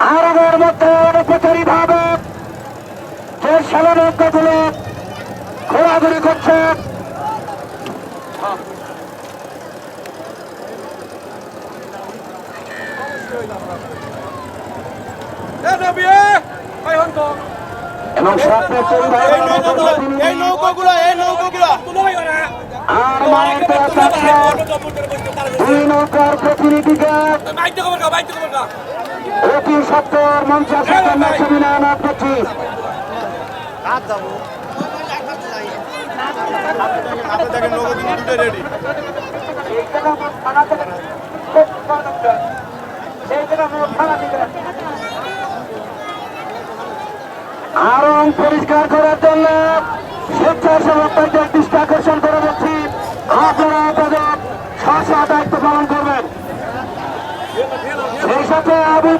আরবের মধ্যে অনুপ্রচারিত হবে যে শালনৌকাগুলো ঘোরাঘুরি করছে। এবং এই নৌকাগুলো আর মায়ের দেওয়া চাচ্ছে দুই নৌকার প্রতিনিধিকে অতি সত্তর মঞ্চের ছবি নেওয়া না করছি। আরং পরিষ্কার করার জন্য স্বেচ্ছাসেবকদের দৃষ্টি আকর্ষণ করে বলছি, আপনারা তাদের স্ব দায়িত্ব পালন করবেন। সেই সাথে আবুল